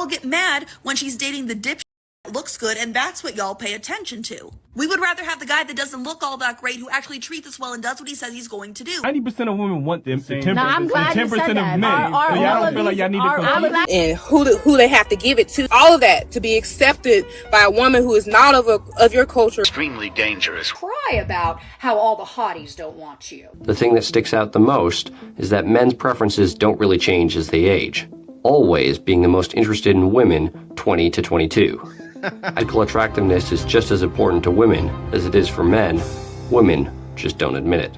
Y'all get mad when she's dating the dipshit that looks good, and that's what y'all pay attention to. We would rather have the guy that doesn't look all that great, who actually treats us well and does what he says he's going to do. 90% of women want them, and 10%, No, I'm glad you said that. of men. Are So y'all all don't of feel like these- y'all need to I'm compete? glad- And who they have to give it to. All of that to be accepted by a woman who is not of your culture. Extremely dangerous. Cry about how all the hotties don't want you. The thing that sticks out the most is that men's preferences don't really change as they age, always being the most interested in women 20 to 22. Physical attractiveness is just as important to women as it is for men. Women just don't admit it.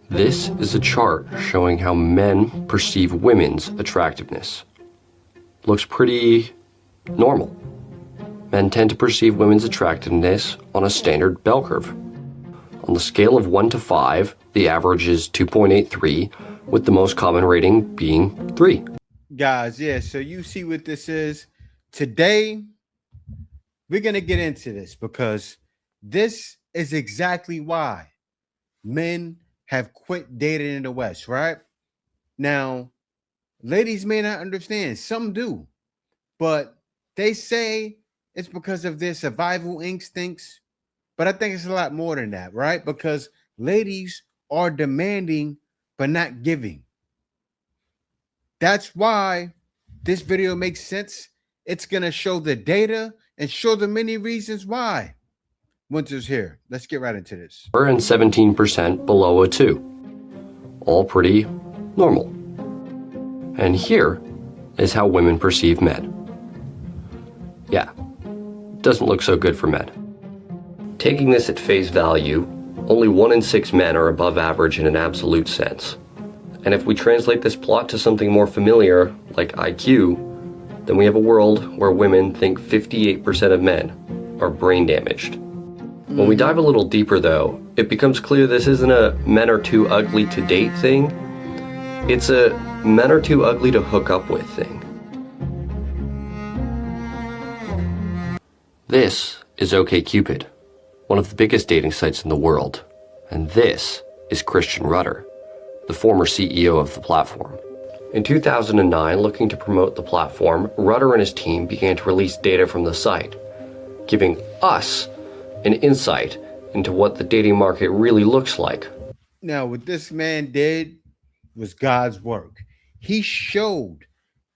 This is a chart showing how men perceive women's attractiveness. Looks pretty normal. Men tend to perceive women's attractiveness on a standard bell curve. On the scale of 1 to 5, the average is 2.83, with the most common rating being 3. Guys, yeah, so you see what this is. Today, we're going to get into this because this is exactly why men have quit dating in the West, right? Now, ladies may not understand. Some do. But they say it's because of their survival instincts. But I think it's a lot more than that, right? Because ladies are demanding but not giving. That's why this video makes sense. It's going to show the data and show the many reasons why. Winter's here. Let's get right into this. We're in 17% below a 2. All pretty normal. And here is how women perceive men. Yeah, doesn't look so good for men. Taking this at face value, only 1 in 6 men are above average in an absolute sense. And if we translate this plot to something more familiar, like IQ, then we have a world where women think 58% of men are brain damaged. When we dive a little deeper though, it becomes clear this isn't a men are too ugly to date thing. It's a men are too ugly to hook up with thing. This is OKCupid, one of the biggest dating sites in the world. And this is Christian Rudder, the former CEO of the platform. In 2009, looking to promote the platform, Rudder and his team began to release data from the site, giving us an insight into what the dating market really looks like. Now, what this man did was God's work. He showed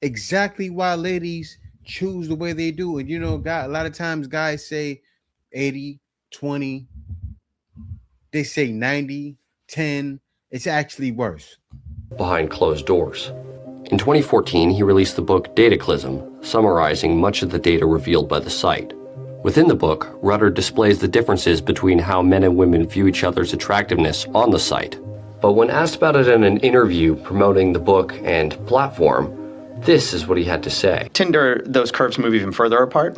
exactly why ladies choose the way they do. And you know, God, a lot of times guys say 80, 20. They say 90, 10. It's actually worse. Behind closed doors. In 2014, he released the book Dataclysm, summarizing much of the data revealed by the site. Within the book, Rudder displays the differences between how men and women view each other's attractiveness on the site. But when asked about it in an interview promoting the book and platform, this is what he had to say. Tinder, those curves move even further apart.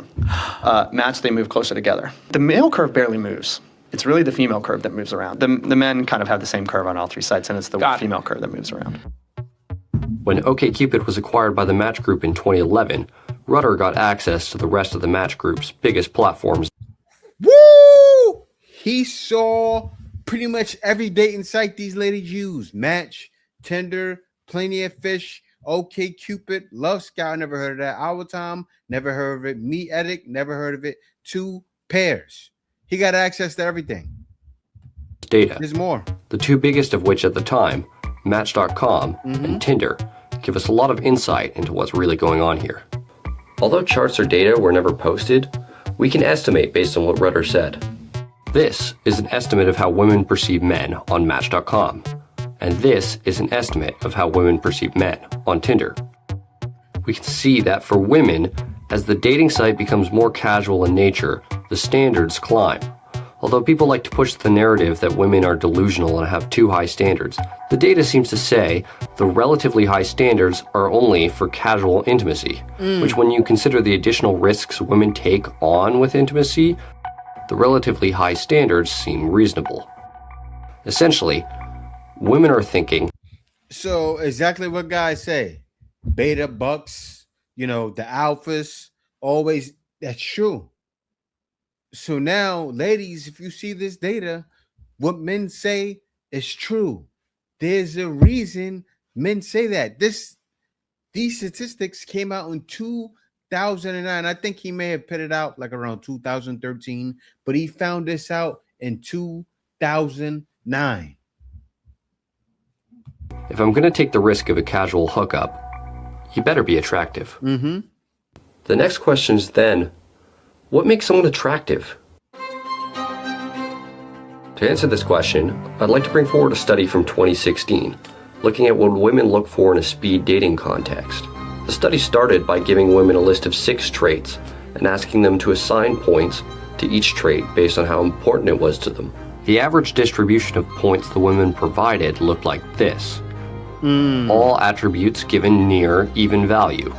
Match, they move closer together. The male curve barely moves. It's really the female curve that moves around. The men kind of have the same curve on all 3 sites, and it's the female curve that moves around. When OKCupid was acquired by the Match Group in 2011, Rudder got access to the rest of the Match Group's biggest platforms. Woo! He saw pretty much every dating site these ladies use. Match, Tinder, Plenty of Fish, OKCupid, Love Scout, never heard of that. Our Time, never heard of it. Me Edit, never heard of it. 2 Pairs. He got access to everything. Data. There's more. The 2 biggest of which at the time, Match.com and Tinder, give us a lot of insight into what's really going on here. Although charts or data were never posted, we can estimate based on what Rudder said. This is an estimate of how women perceive men on Match.com, and this is an estimate of how women perceive men on Tinder. We can see that for women, as the dating site becomes more casual in nature, the standards climb. Although people like to push the narrative that women are delusional and have too high standards, the data seems to say the relatively high standards are only for casual intimacy, which when you consider the additional risks women take on with intimacy, the relatively high standards seem reasonable. Essentially, women are thinking, so exactly what guys say. Beta bucks, you know, the alphas, always, that's true. So now, ladies, if you see this data, what men say is true. There's a reason men say that. These statistics came out in 2009. I think he may have put it out like around 2013, but he found this out in 2009. If I'm going to take the risk of a casual hookup, you better be attractive. Mm-hmm. The next question is then, what makes someone attractive? To answer this question, I'd like to bring forward a study from 2016, looking at what women look for in a speed dating context. The study started by giving women a list of 6 traits and asking them to assign points to each trait based on how important it was to them. The average distribution of points the women provided looked like this. All attributes given near even value.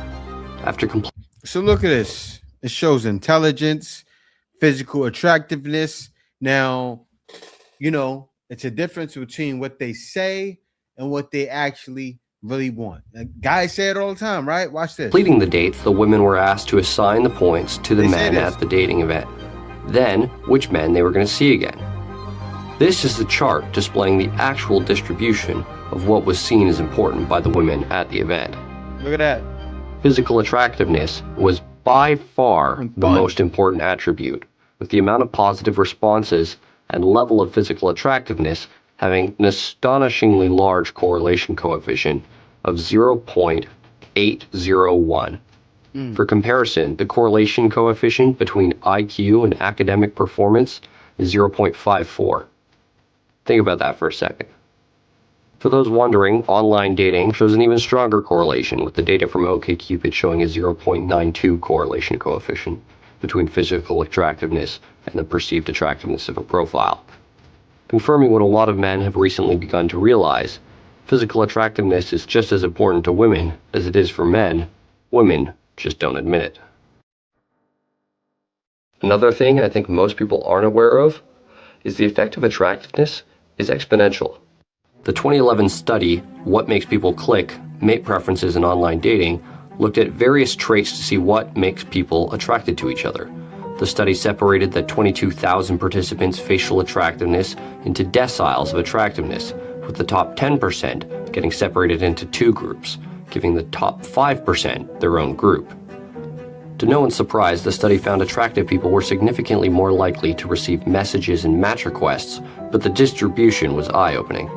So look at this. It shows intelligence, physical attractiveness. Now, you know, it's a difference between what they say and what they actually really want. Guys say it all the time, right? Watch this. Completing the dates, the women were asked to assign the points to the men at the dating event. Then, which men they were going to see again. This is the chart displaying the actual distribution of what was seen as important by the women at the event. Look at that. Physical attractiveness was by far the most important attribute, with the amount of positive responses and level of physical attractiveness having an astonishingly large correlation coefficient of 0.801. For comparison, the correlation coefficient between IQ and academic performance is 0.54. Think about that for a second. For those wondering, online dating shows an even stronger correlation, with the data from OKCupid showing a 0.92 correlation coefficient between physical attractiveness and the perceived attractiveness of a profile. Confirming what a lot of men have recently begun to realize, physical attractiveness is just as important to women as it is for men. Women just don't admit it. Another thing I think most people aren't aware of is the effect of attractiveness is exponential. The 2011 study, What Makes People Click, Mate Preferences in Online Dating, looked at various traits to see what makes people attracted to each other. The study separated the 22,000 participants' facial attractiveness into deciles of attractiveness, with the top 10% getting separated into 2 groups, giving the top 5% their own group. To no one's surprise, the study found attractive people were significantly more likely to receive messages and match requests, but the distribution was eye-opening.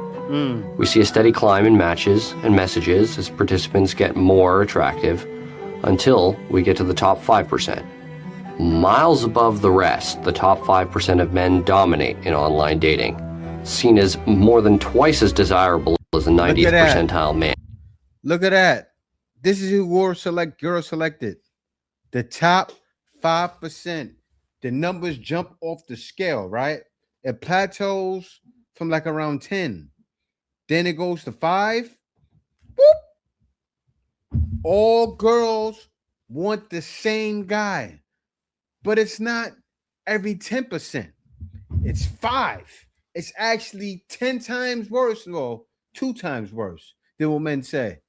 We see a steady climb in matches and messages as participants get more attractive, until we get to the top 5%. Miles above the rest, the top 5% of men dominate in online dating, seen as more than twice as desirable as the 90th percentile man. Look at that. This is who girls selected. The top 5%. The numbers jump off the scale, right? It plateaus from like around 10. Then it goes to 5. Boop. All girls want the same guy. But it's not every 10%. It's 5. It's actually 10 times worse, well, 2 times worse than what men say.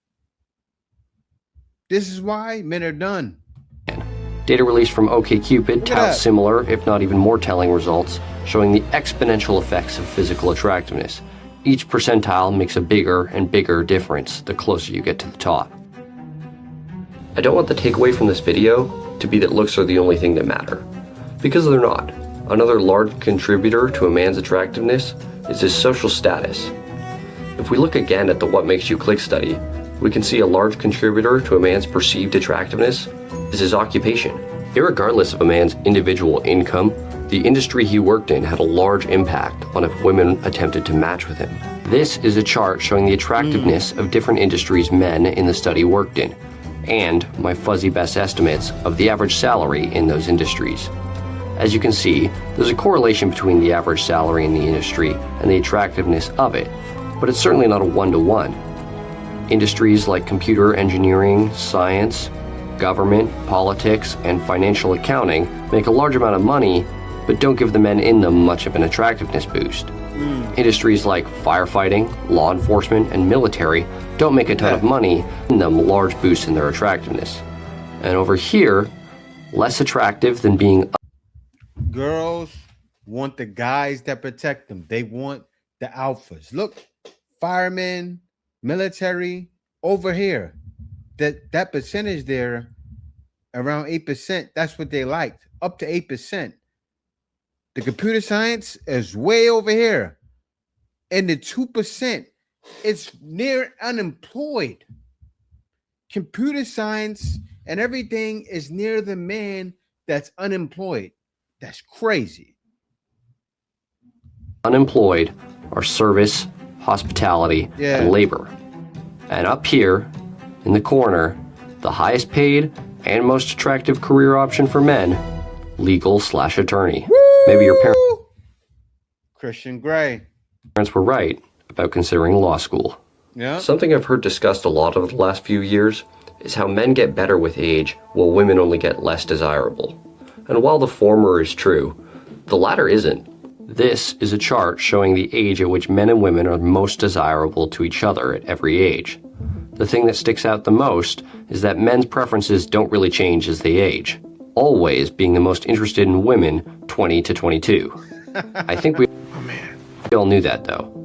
This is why men are done. Data released from OKCupid touts similar, if not even more telling results, showing the exponential effects of physical attractiveness. Each percentile makes a bigger and bigger difference the closer you get to the top. I don't want the takeaway from this video to be that looks are the only thing that matter, because they're not. Another large contributor to a man's attractiveness is his social status. If we look again at the What Makes You Click study, we can see a large contributor to a man's perceived attractiveness is his occupation. Irregardless of a man's individual income, the industry he worked in had a large impact on if women attempted to match with him. This is a chart showing the attractiveness of different industries men in the study worked in, and my fuzzy best estimates of the average salary in those industries. As you can see, there's a correlation between the average salary in the industry and the attractiveness of it, but it's certainly not a one-to-one. Industries like computer engineering, science, government, politics, and financial accounting make a large amount of money, but don't give the men in them much of an attractiveness boost. Industries like firefighting, law enforcement, and military don't make a ton of money, and them large boosts in their attractiveness. And over here, less attractive than being Girls want the guys that protect them. They want the alphas. Look, firemen, military, over here. That percentage there, around 8%, that's what they liked. Up to 8%. The computer science is way over here. And the 2%, it's near unemployed. Computer science and everything is near the man that's unemployed. That's crazy. Unemployed are service, hospitality, and labor. And up here, in the corner, the highest paid and most attractive career option for men, legal/attorney. Woo! Maybe your Christian Grey. parents were right about considering law school. Yeah. Something I've heard discussed a lot over the last few years is how men get better with age while women only get less desirable. And while the former is true, the latter isn't. This is a chart showing the age at which men and women are most desirable to each other at every age. The thing that sticks out the most is that men's preferences don't really change as they age, always being the most interested in women 20 to 22. I think we all knew that, though.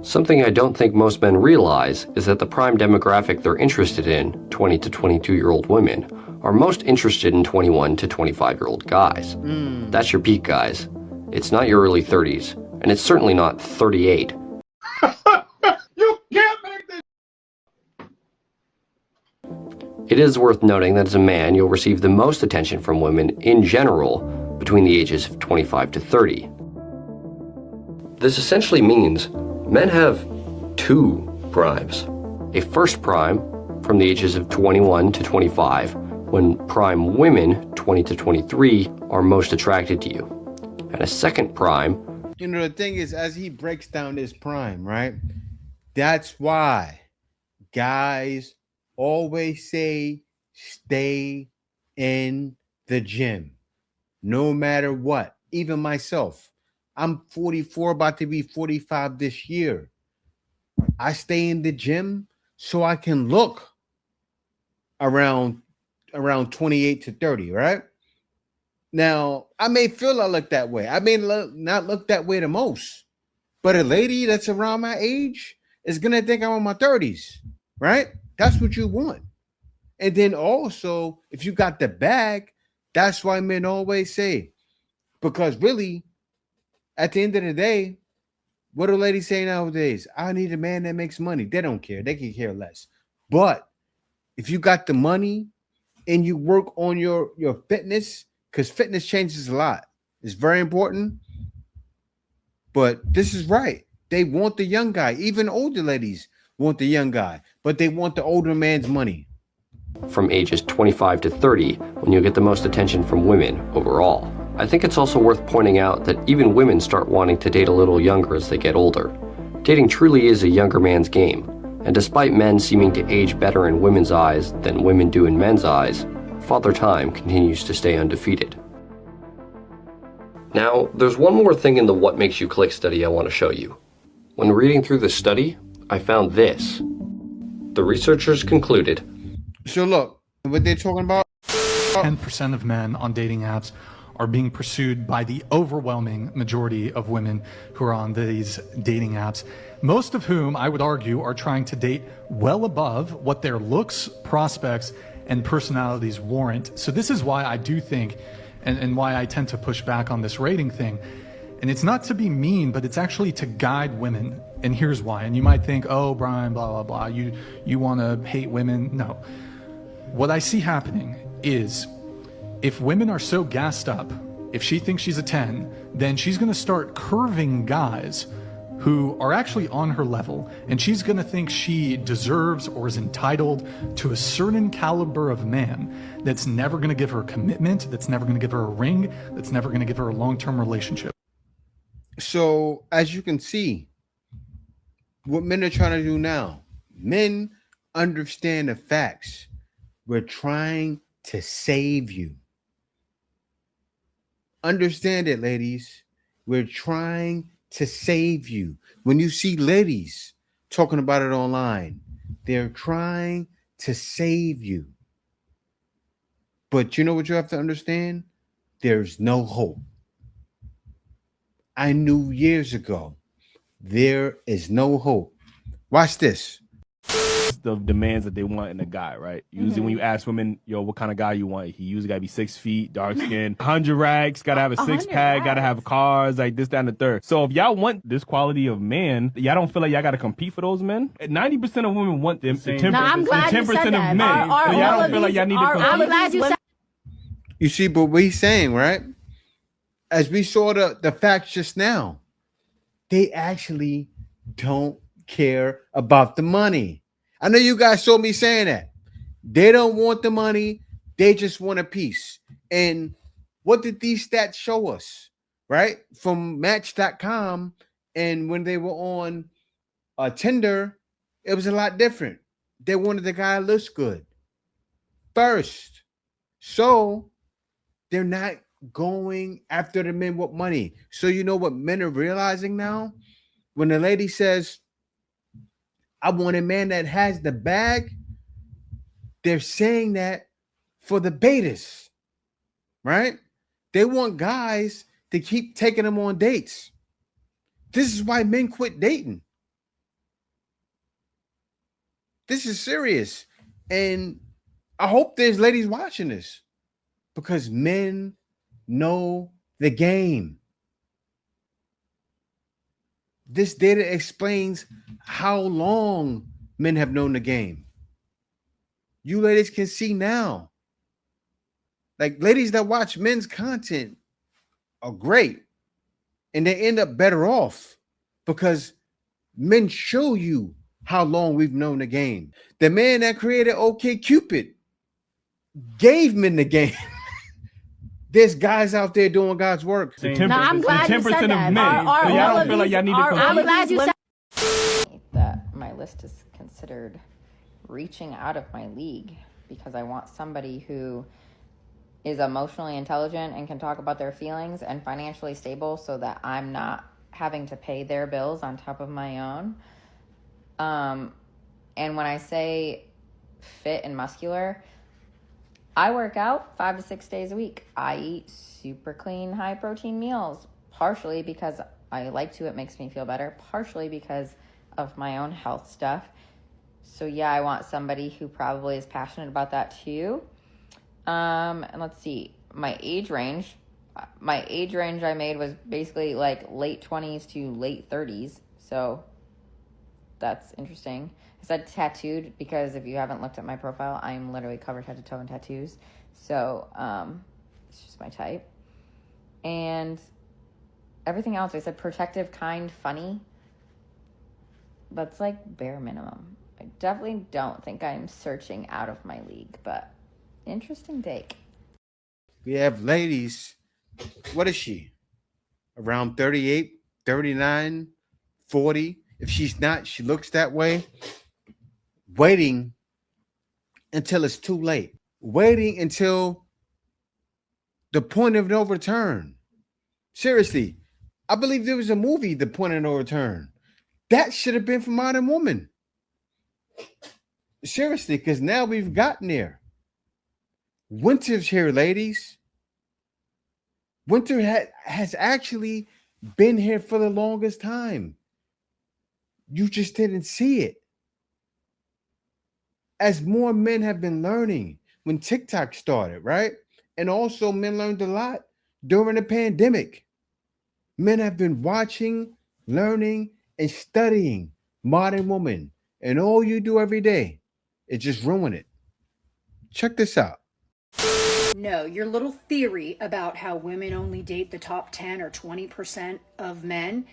Something I don't think most men realize is that the prime demographic they're interested in, 20 to 22-year-old women, are most interested in 21 to 25-year-old guys. That's your peak, guys. It's not your early 30s, and it's certainly not 38. You can't make this. It is worth noting that as a man, you'll receive the most attention from women in general between the ages of 25 to 30. This essentially means men have two primes. A first prime from the ages of 21 to 25, when prime women, 20 to 23, are most attracted to you. And a second prime. You know, the thing is, as he breaks down this prime, right? That's why guys always say stay in the gym, no matter what. Even myself, I'm 44, about to be 45 this year. I stay in the gym so I can look around 28 to 30, right? Now, I may feel I look that way. I may not look that way the most, but a lady that's around my age is going to think I'm in my 30s, right? That's what you want. And then also, if you got the bag, that's why men always say, because really, at the end of the day, what do ladies say nowadays? I need a man that makes money. They don't care. They can care less. But if you got the money and you work on your fitness, because fitness changes a lot. It's very important. But this is right. They want the young guy. Even older ladies want the young guy, but they want the older man's money. From ages 25 to 30, when you'll get the most attention from women overall. I think it's also worth pointing out that even women start wanting to date a little younger as they get older. Dating truly is a younger man's game, and despite men seeming to age better in women's eyes than women do in men's eyes, Father Time continues to stay undefeated. Now, there's one more thing in the What Makes You Click study I want to show you. When reading through the study, I found this. The researchers concluded. So look, what they're talking about. 10% of men on dating apps are being pursued by the overwhelming majority of women who are on these dating apps, most of whom, I would argue, are trying to date well above what their looks, prospects, and personalities warrant. So this is why I do think, and why I tend to push back on this rating thing. And it's not to be mean, but it's actually to guide women. And here's why. And you might think, oh, Brian, blah, blah, blah, you want to hate women. No. What I see happening is, if women are so gassed up, if she thinks she's a 10, then she's going to start curving guys who are actually on her level, and she's going to think she deserves or is entitled to a certain caliber of man that's never going to give her a commitment, that's never going to give her a ring, that's never going to give her a long-term relationship. So as you can see, what men are trying to do now, men understand the facts. We're trying to save you. Understand it, ladies. We're trying to save you. When you see ladies talking about it online, they're trying to save you. But you know what you have to understand? There's no hope. I knew years ago there is no hope. Watch this. The demands that they want in a guy, right? Usually when you ask women, yo, what kind of guy you want, he usually gotta be 6 feet, dark skin, 100 racks, gotta have a 6-pack, gotta have cars, like this, that, and the third. So if y'all want this quality of man, y'all don't feel like y'all gotta compete for those men? 90% of women want them, the 10%, I'm glad the you 10% said of that. men. So y'all don't feel like y'all need to compete. I'm glad you said. You see, but what he's saying, right? As we saw the facts just now, they actually don't care about the money. I know you guys saw me saying that. They don't want the money. They just want a piece. And what did these stats show us, right? From Match.com, and when they were on Tinder, it was a lot different. They wanted the guy who looks good first. So they're not going after the men with money. So you know what men are realizing now? When the lady says, I want a man that has the bag, they're saying that for the betas, right? They want guys to keep taking them on dates. This is why men quit dating. This is serious. And I hope there's ladies watching this, because men know the game. This data explains how long men have known the game. You ladies can see now. Like, ladies that watch men's content are great, and they end up better off because men show you how long we've known the game. The man that created OKCupid gave men the game. There's guys out there doing God's work. I'm glad you said that. So y'all don't feel like y'all need to compete. I'm glad you said that my list is considered reaching out of my league, because I want somebody who is emotionally intelligent and can talk about their feelings and financially stable, so that I'm not having to pay their bills on top of my own. And when I say fit and muscular, I work out 5 to 6 days a week. I eat super clean, high protein meals, partially because I like to, it makes me feel better, partially because of my own health stuff. So yeah, I want somebody who probably is passionate about that too. And let's see, my age range I made was basically like late 20s to late 30s. So that's interesting. I said tattooed because if you haven't looked at my profile, I'm literally covered head to toe in tattoos. So it's just my type. And everything else, I said protective, kind, funny. That's like bare minimum. I definitely don't think I'm searching out of my league, but interesting take. We have ladies, what is she? Around 38, 39, 40. If she's not, she looks that way. Waiting until it's too late. Waiting until the point of no return. Seriously, I believe there was a movie, The Point of No Return. That should have been for Modern Woman. Seriously, because now we've gotten there. Winter's here, ladies. Winter has actually been here for the longest time. You just didn't see it. As more men have been learning when TikTok started, right? And also men learned a lot during the pandemic. Men have been watching, learning, and studying Modern Woman. And all you do every day is just ruin it. Check this out. No, your little theory about how women only date the top 10 or 20% of men,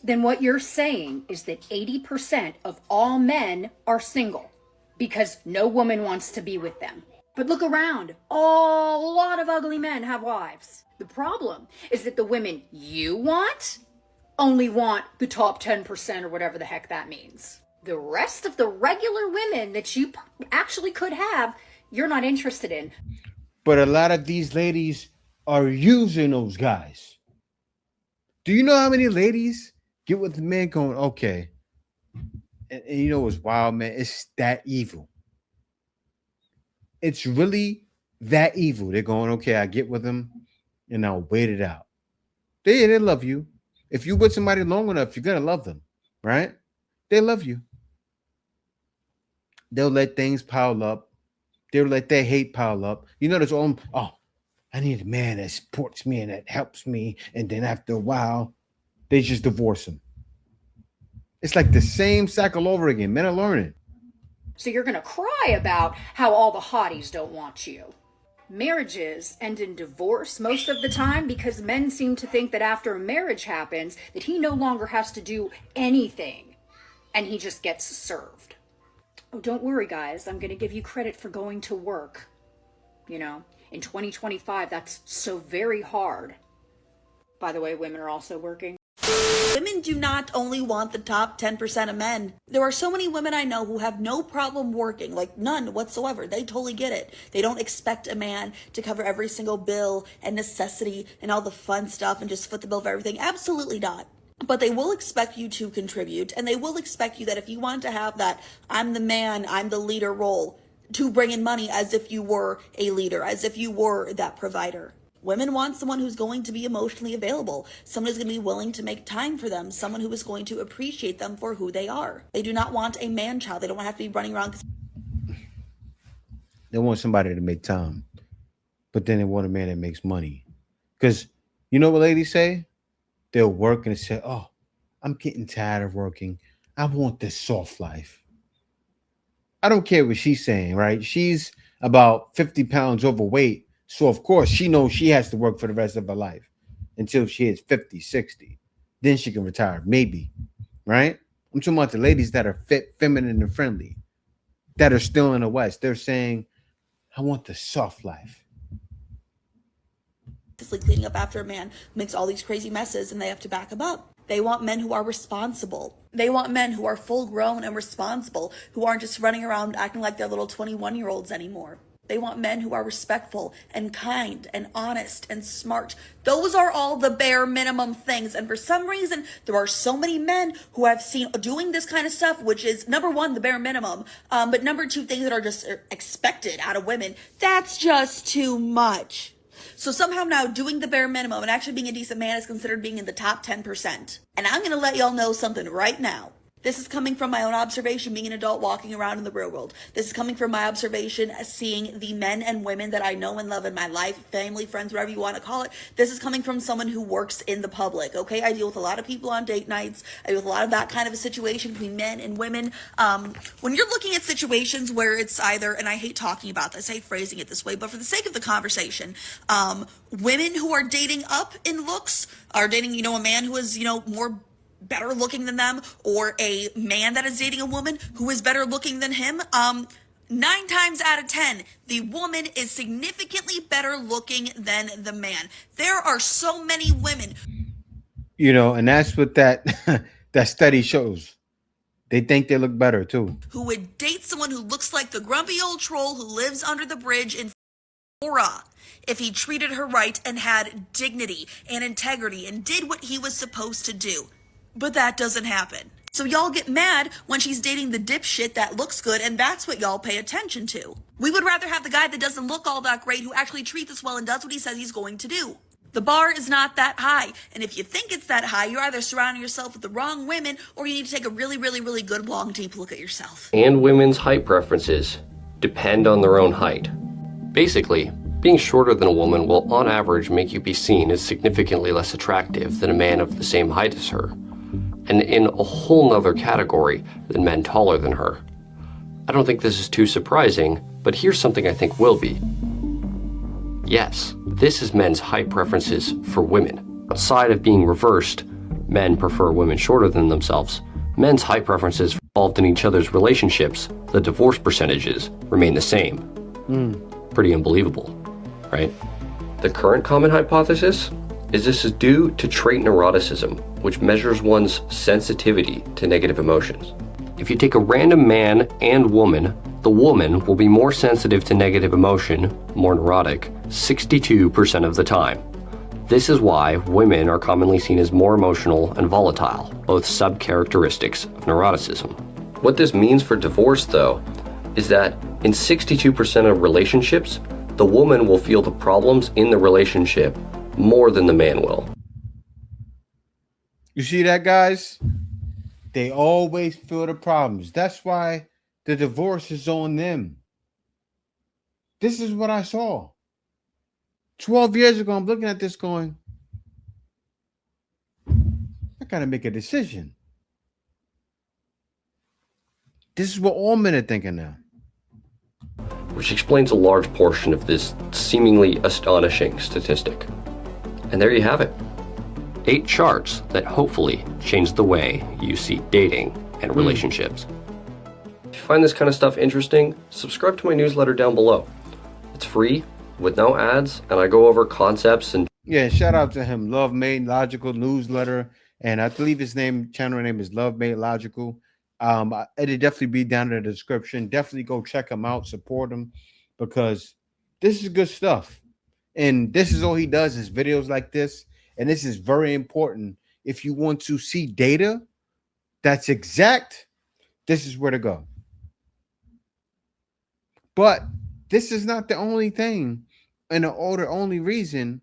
then what you're saying is that 80% of all men are single because no woman wants to be with them. But look around. A lot of ugly men have wives. The problem is that the women you want only want the top 10% or whatever the heck that means. The rest of the regular women that you actually could have, you're not interested in. But a lot of these ladies are using those guys. Do you know how many ladies get with the man going, okay, and you know what's wild, man? It's that evil. It's really that evil. They're going, okay, I get with him and I'll wait it out. They love you. If you with somebody long enough, you're gonna love them, right? They love you. They'll let things pile up. They'll let their hate pile up. You know, there's all, oh, I need a man that supports me and that helps me. And then after a while, they just divorce him. It's like the same cycle over again. Men are learning. So you're going to cry about how all the hotties don't want you. Marriages end in divorce most of the time because men seem to think that after a marriage happens, that he no longer has to do anything and he just gets served. Oh, don't worry, guys. I'm going to give you credit for going to work. You know, in 2025, that's so very hard. By the way, women are also working. Women do not only want the top 10% of men. There are so many women I know who have no problem working, like none whatsoever. They totally get it. They don't expect a man to cover every single bill and necessity and all the fun stuff and just foot the bill for everything. Absolutely not. But they will expect you to contribute, and they will expect you that if you want to have that I'm the man, I'm the leader role, to bring in money as if you were a leader, as if you were that provider. Women want someone who's going to be emotionally available, someone who's going to be willing to make time for them, someone who is going to appreciate them for who they are. They do not want a man child. They don't have to be running around. They want somebody to make time, but then they want a man that makes money. Because you know what ladies say? They'll work and say, oh, I'm getting tired of working. I want this soft life. I don't care what she's saying, right? She's about 50 pounds overweight. So, of course, she knows she has to work for the rest of her life until she hits 50, 60. Then she can retire, maybe, right? I'm talking about the ladies that are fit, feminine, and friendly, that are still in the West. They're saying, I want the soft life. Cleaning up after a man who makes all these crazy messes and they have to back him up. They want men who are responsible. They want men who are full grown and responsible, who aren't just running around acting like they're little 21-year-olds anymore. They want men who are respectful and kind and honest and smart. Those are all the bare minimum things. And for some reason, there are so many men who I've seen doing this kind of stuff, which is number one, the bare minimum. But number two, things that are just expected out of women. That's just too much. So somehow now doing the bare minimum and actually being a decent man is considered being in the top 10%. And I'm going to let y'all know something right now. This is coming from my own observation, being an adult walking around in the real world. This is coming from my observation as seeing the men and women that I know and love in my life, family, friends, whatever you want to call it. This is coming from someone who works in the public, okay? I deal with a lot of people on date nights. I deal with a lot of that kind of a situation between men and women. When you're looking at situations where it's either, and I hate talking about this, I hate phrasing it this way, but for the sake of the conversation, women who are dating up in looks, are dating, a man who is, more better looking than them, or a man that is dating a woman who is better looking than him, 9 times out of 10, the woman is significantly better looking than the man. There are so many women. And that's what that that study shows. They think they look better too. Who would date someone who looks like the grumpy old troll who lives under the bridge in Florida if he treated her right and had dignity and integrity and did what he was supposed to do. But that doesn't happen. So y'all get mad when she's dating the dipshit that looks good, and that's what y'all pay attention to. We would rather have the guy that doesn't look all that great, who actually treats us well and does what he says he's going to do. The bar is not that high, and if you think it's that high, you're either surrounding yourself with the wrong women, or you need to take a really, really, really good, long, deep look at yourself. And women's height preferences depend on their own height. Basically, being shorter than a woman will on average make you be seen as significantly less attractive than a man of the same height as her, and in a whole nother category than men taller than her. I don't think this is too surprising, but here's something I think will be. Yes, this is men's height preferences for women. Outside of being reversed, men prefer women shorter than themselves, men's height preferences involved in each other's relationships, the divorce percentages, remain the same. Pretty unbelievable, right? The current common hypothesis is this is due to trait neuroticism, which measures one's sensitivity to negative emotions. If you take a random man and woman, the woman will be more sensitive to negative emotion, more neurotic, 62% of the time. This is why women are commonly seen as more emotional and volatile, both sub-characteristics of neuroticism. What this means for divorce, though, is that in 62% of relationships, the woman will feel the problems in the relationship more than the man will. You see that, guys? They always feel the problems. That's why the divorce is on them. This is what I saw 12 years ago. I'm looking at this going, I gotta make a decision. This is what all men are thinking now. Which explains a large portion of this seemingly astonishing statistic. And there you have it. 8 charts that hopefully change the way you see dating and relationships. If you find this kind of stuff interesting, subscribe to my newsletter down below. It's free, with no ads, and I go over concepts and... Yeah, shout out to him. Love Made Logical newsletter. And I believe his channel name is Love Made Logical. It'll definitely be down in the description. Definitely go check him out, support him, because this is good stuff. And this is all he does is videos like this. And this is very important. If you want to see data that's exact, this is where to go. But this is not the only thing and the only reason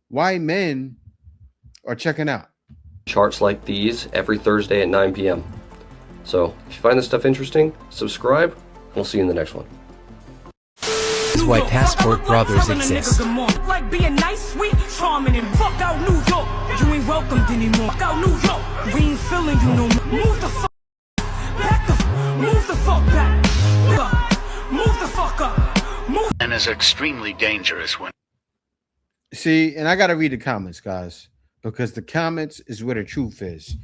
why men are checking out. Charts like these every Thursday at 9 p.m. So if you find this stuff interesting, subscribe, and we'll see you in the next one. This is why Passport Brothers exist. Like being nice, sweet, charming, and fuck out New York. You ain't welcomed anymore. Fuck out New York. We ain't feeling you no more. Move the fuck back. Move the fuck back. Move the fuck up. Move. And is extremely dangerous when. See, and I gotta read the comments, guys, because the comments is where the truth is.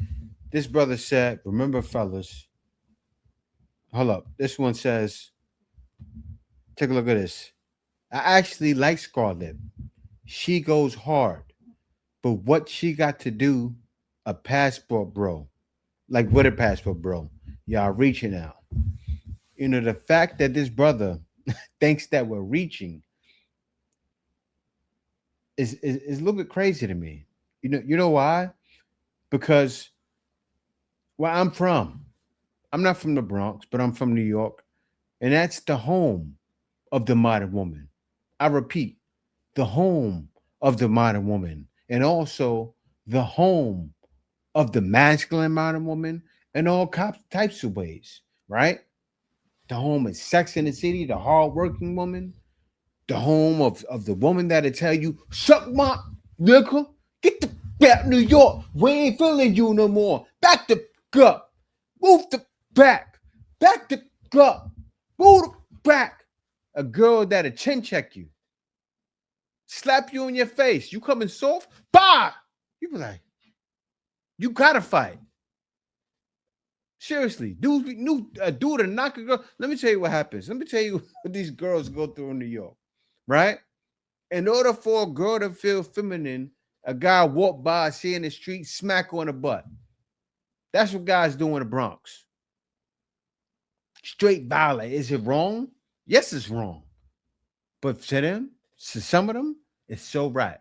This brother said, remember, fellas. Hold up. This one says, take a look at this. I actually like Scarlett. She goes hard. But what she got to do, a passport bro. Like what a passport bro. Y'all reaching out. You know, the fact that this brother thinks that we're reaching is a little bit crazy to me. You know why? Because where I'm from, I'm not from the Bronx, but I'm from New York. And that's the home of the modern woman. I repeat, the home of the modern woman. And also the home of the masculine modern woman in all types of ways, right? The home is Sex in the City, the hardworking woman. The home of the woman that'll tell you, suck my nigga, get the back New York. We ain't feeling you no more. Back the up. Move the back. Back the up. Move the back. A girl that'll chin check you. Slap you in your face. You coming soft? Bah! You be like, you gotta fight. Seriously, dude to knock a girl. Let me tell you what happens. Let me tell you what these girls go through in New York, right? In order for a girl to feel feminine, a guy walk by, see in the street, smack her on the butt. That's what guys do in the Bronx. Straight violent. Is it wrong? Yes, it's wrong. But to them, to some of them, it's so right.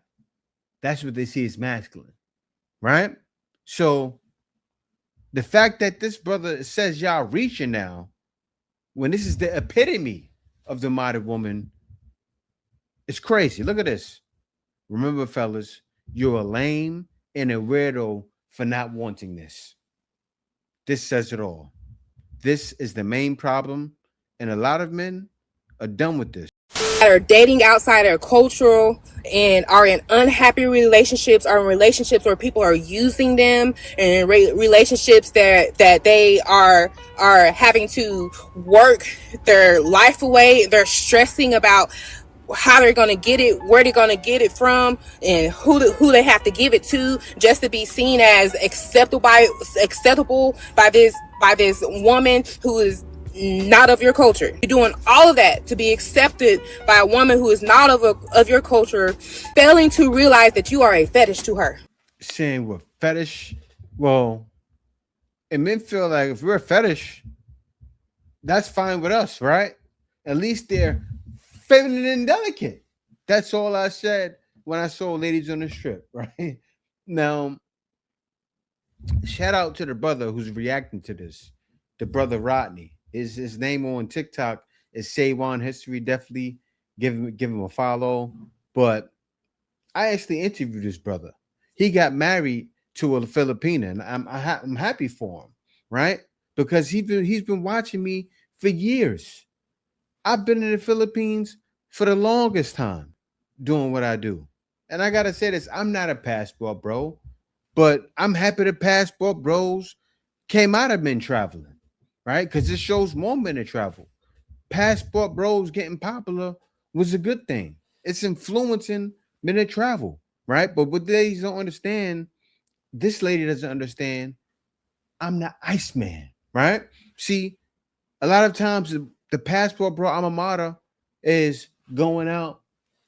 That's what they see as masculine, right? So the fact that this brother says y'all reaching now, when this is the epitome of the modern woman, it's crazy. Look at this. Remember, fellas, you're a lame and a weirdo for not wanting this. This says it all. This is the main problem, and a lot of men are done with this. That are dating outside their cultural and are in unhappy relationships, or in relationships where people are using them, and relationships that they are having to work their life away. They're stressing about how they're going to get it, where they're going to get it from, and who they have to give it to, just to be seen as acceptable by this woman who is not of your culture. You're doing all of that to be accepted by a woman who is not of your culture, failing to realize that you are a fetish to her. Saying we're fetish, well, and men feel like if we're a fetish, that's fine with us, right? At least they're feminine and delicate. That's all I said when I saw ladies on the strip, right? Now, shout out to the brother who's reacting to this, the brother Rodney. His name on TikTok is Save On History. Definitely give him a follow. But I actually interviewed this brother. He got married to a Filipina, and I'm happy for him, right? Because he's been watching me for years. I've been in the Philippines for the longest time doing what I do. And I gotta say this, I'm not a passport bro, but I'm happy the passport bros came out of men traveling, right? Because this shows more men to travel. Passport bros getting popular was a good thing. It's influencing men to travel, right? But what ladies don't understand, this lady doesn't understand, I'm the Iceman, right? See, a lot of times the passport bro alma mater is going out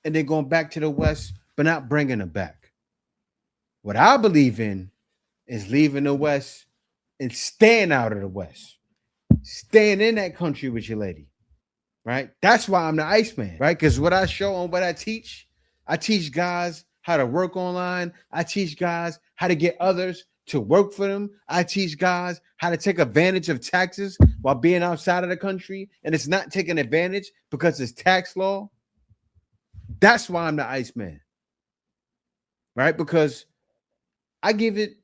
and then going back to the West, but not bringing them back. What I believe in is leaving the West and staying out of the West, staying in that country with your lady, right? That's why I'm the Iceman, right? Because what I show and what I teach guys how to work online. I teach guys how to get others to work for them. I teach guys how to take advantage of taxes while being outside of the country, and it's not taking advantage because it's tax law. That's why I'm the Iceman, right? Because I give it,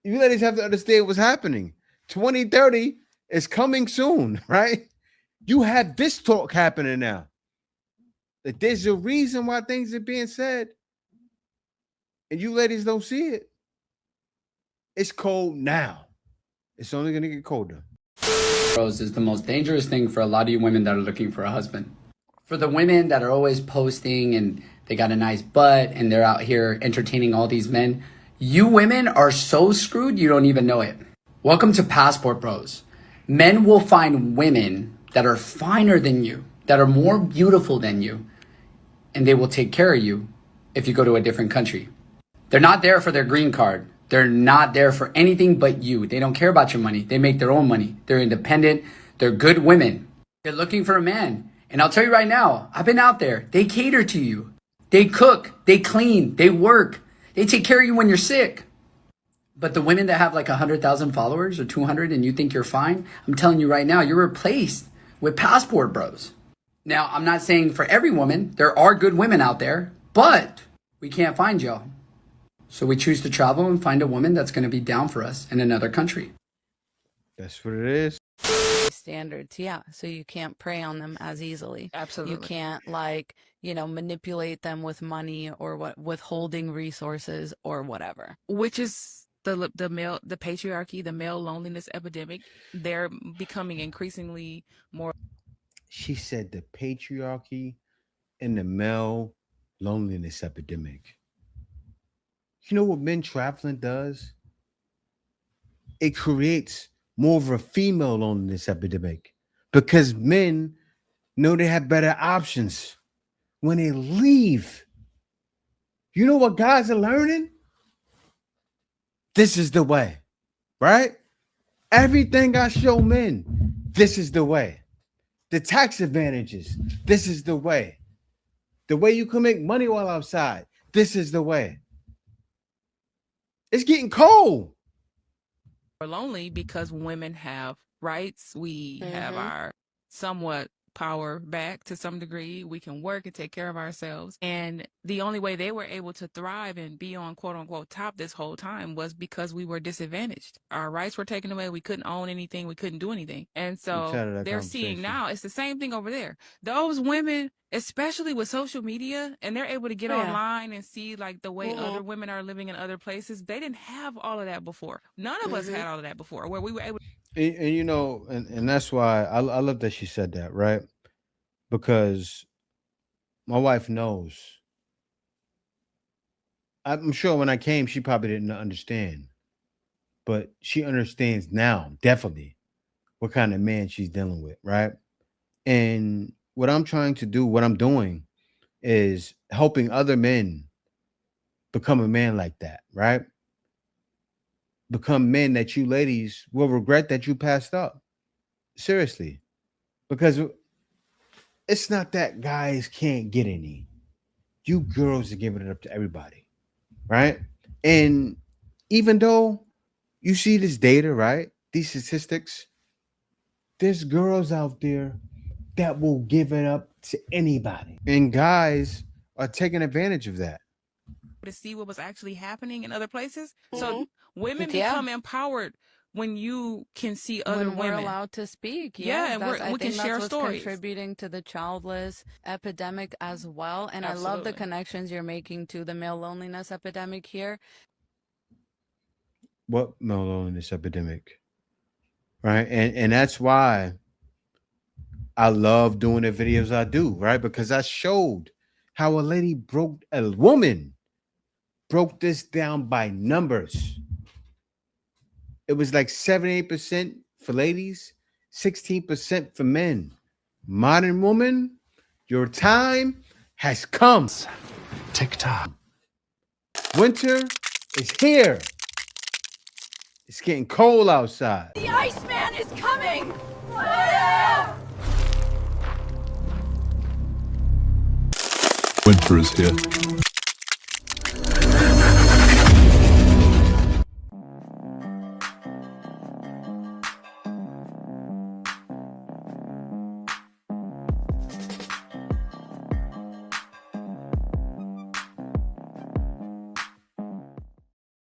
you ladies have to understand what's happening. 2030 is coming soon, right? You have this talk happening now. That there's a reason why things are being said, and you ladies don't see it. It's cold now. It's only going to get colder. Bros is the most dangerous thing for a lot of you women that are looking for a husband. For the women that are always posting and they got a nice butt and they're out here entertaining all these men, you women are so screwed you don't even know it. Welcome to Passport Bros. Men will find women that are finer than you, that are more beautiful than you, and they will take care of you if you go to a different country. They're not there for their green card. They're not there for anything but you. They don't care about your money. They make their own money. They're independent. They're good women. They're looking for a man. And I'll tell you right now, I've been out there. They cater to you. They cook. They clean. They work. They take care of you when you're sick. But the women that have like 100,000 followers or 200 and you think you're fine, I'm telling you right now, you're replaced with Passport Bros. Now, I'm not saying for every woman. There are good women out there, but we can't find y'all. So we choose to travel and find a woman that's going to be down for us in another country. That's what it is. Standards, yeah. So you can't prey on them as easily. Absolutely. You can't manipulate them with money or withholding resources or whatever. Which is the patriarchy, the male loneliness epidemic. They're becoming increasingly more. She said the patriarchy and the male loneliness epidemic. You know what men traveling does? It creates more of a female loneliness epidemic because men know they have better options when they leave. You know what guys are learning? This is the way, right? Everything I show men, this is the way. The tax advantages, this is the way. The way you can make money while outside, this is the way. It's getting cold. We're lonely because women have rights. We have our somewhat power back to some degree. We can work and take care of ourselves. And the only way they were able to thrive and be on quote unquote top this whole time was because we were disadvantaged. Our rights were taken away. We couldn't own anything. We couldn't do anything. And so they're seeing now, it's the same thing over there. Those women, especially with social media, and they're able to get online and see like the way other women are living in other places. They didn't have all of that before. None of us had all of that before, where we were able. And that's why I love that she said that, right? Because my wife knows. I'm sure when I came, she probably didn't understand, but she understands now, definitely, what kind of man she's dealing with, right? And what I'm trying to do, what I'm doing, is helping other men become a man like that, right? Become men that you ladies will regret that you passed up. Seriously. Because it's not that guys can't get any. You girls are giving it up to everybody, right? And even though you see this data, right? These statistics, there's girls out there that will give it up to anybody. And guys are taking advantage of that to see what was actually happening in other places. So women Yeah. become empowered when you can see other when we're women allowed to speak. Yeah, and I we can think share that's what's stories. contributing to the childless epidemic as well. And I love the Absolutely. connections you're making to the male loneliness epidemic here. What male loneliness epidemic? Right. And that's why I love doing the videos I do, right? Because I showed how a woman broke this down by numbers. It was like 78% for ladies, 16% for men. Modern woman, your time has come. TikTok. Winter is here. It's getting cold outside. The Iceman is coming! Winter is here.